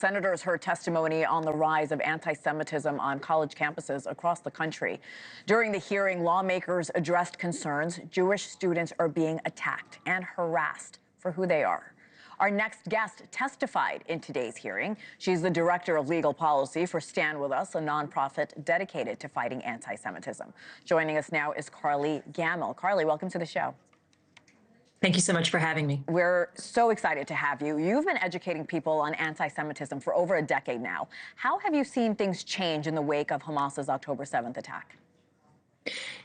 Senators heard testimony on the rise of anti-Semitism on college campuses across the country. During the hearing, lawmakers addressed concerns Jewish students are being attacked and harassed for who they are. Our next guest testified in today's hearing. She's the director of legal policy for Stand With Us, a nonprofit dedicated to fighting anti-Semitism. Joining us now is Carly Gammill. Carly, welcome to the show. Thank you so much for having me. We're so excited to have you. You've been educating people on anti-Semitism for over a decade now. How have you seen things change in the wake of Hamas's October 7th attack?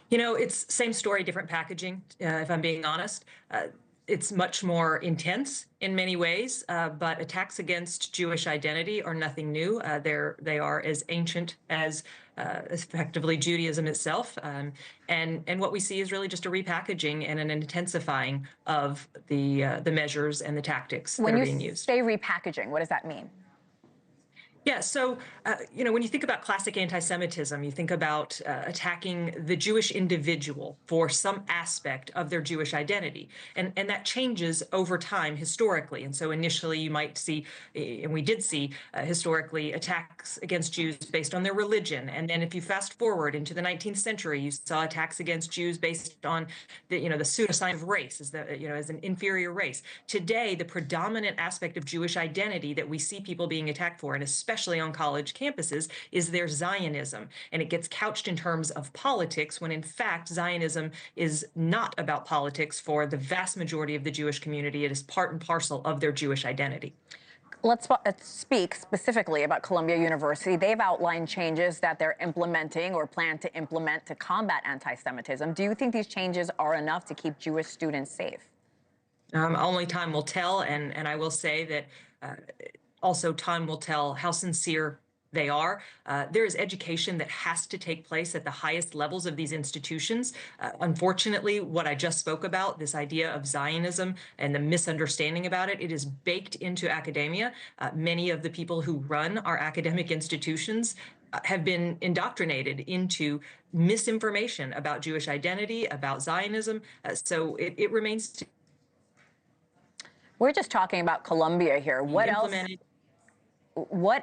You know, it's same story, different packaging, if I'm being honest. It's much more intense in many ways, but attacks against Jewish identity are nothing new. They are as ancient as effectively Judaism itself. And what we see is really just a repackaging and an intensifying of the measures and the tactics that are being used. When you say repackaging, what does that mean? Yeah, so, you know, when you think about classic anti-Semitism, you think about attacking the Jewish individual for some aspect of their Jewish identity. And that changes over time historically. And so initially you might see, and we did see historically, attacks against Jews based on their religion. And then if you fast forward into the 19th century, you saw attacks against Jews based on the pseudoscience of race as as an inferior race. Today, the predominant aspect of Jewish identity that we see people being attacked for, and especially on college campuses, is their Zionism. And it gets couched in terms of politics when in fact Zionism is not about politics for the vast majority of the Jewish community. It is part and parcel of their Jewish identity. Let's speak specifically about Columbia University. They've outlined changes that they're implementing or plan to implement to combat anti-Semitism. Do you think these changes are enough to keep Jewish students safe? Only time will tell, and I will say that also time will tell how sincere they are. There is education that has to take place at the highest levels of these institutions. Unfortunately, what I just spoke about, this idea of Zionism and the misunderstanding about it, it is baked into academia. Many of the people who run our academic institutions have been indoctrinated into misinformation about Jewish identity, about Zionism. So it remains to... We're just talking about Columbia here. What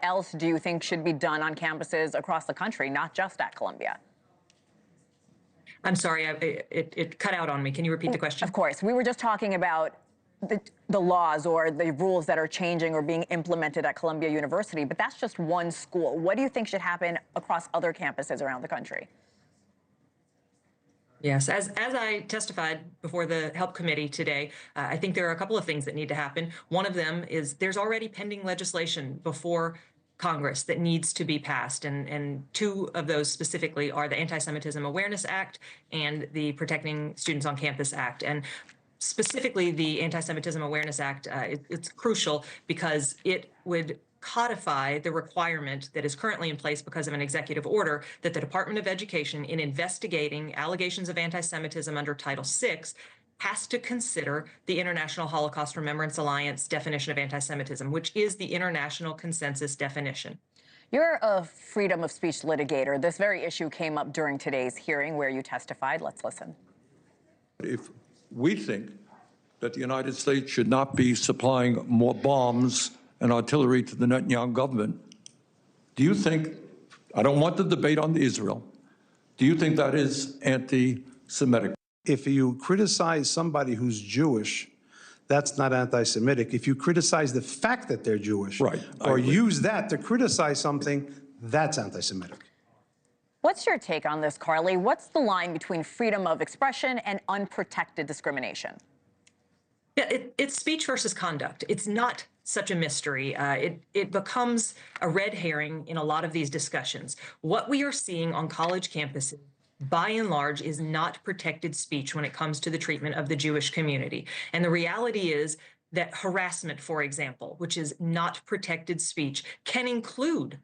else do you think should be done on campuses across the country, not just at Columbia? I'm sorry, it cut out on me. Can you repeat the question? Of course. We were just talking about the laws or the rules that are changing or being implemented at Columbia University, but that's just one school. What do you think should happen across other campuses around the country? Yes, as I testified before the HELP committee today, I think there are a couple of things that need to happen. One of them is there's already pending legislation before Congress that needs to be passed. And two of those specifically are the Anti-Semitism Awareness Act and the Protecting Students on Campus Act. And specifically the Anti-Semitism Awareness Act, it's crucial because it would codify the requirement that is currently in place because of an executive order that the Department of Education, in investigating allegations of anti-Semitism under Title VI, has to consider the International Holocaust Remembrance Alliance definition of anti-Semitism, which is the international consensus definition. You're a freedom of speech litigator. This very issue came up during today's hearing where you testified. Let's listen. If we think that the United States should not be supplying more bombs and artillery to the Netanyahu government, do you think, I don't want the debate on Israel, do you think that is anti-Semitic? If you criticize somebody who's Jewish, that's not anti-Semitic. If you criticize the fact that they're Jewish, right, or use that to criticize something, that's anti-Semitic. What's your take on this, Carly? What's the line between freedom of expression and unprotected discrimination? Yeah, it's speech versus conduct. It's not such a mystery. It becomes a red herring in a lot of these discussions. What we are seeing on college campuses, by and large, is not protected speech when it comes to the treatment of the Jewish community. And the reality is that harassment, for example, which is not protected speech, can include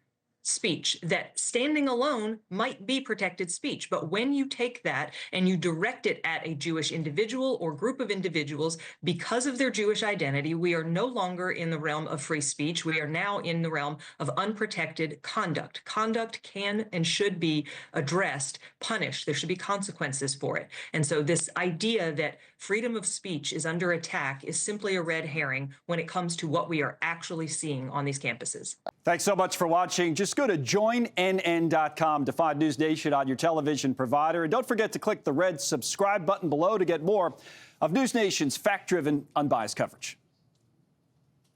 speech that standing alone might be protected speech. But when you take that and you direct it at a Jewish individual or group of individuals because of their Jewish identity, we are no longer in the realm of free speech. We are now in the realm of unprotected conduct. Conduct can and should be addressed, punished. There should be consequences for it. And so this idea that freedom of speech is under attack is simply a red herring when it comes to what we are actually seeing on these campuses. Thanks so much for watching. Just go to joinnn.com to find News Nation on your television provider. And don't forget to click the red subscribe button below to get more of News Nation's fact-driven, unbiased coverage.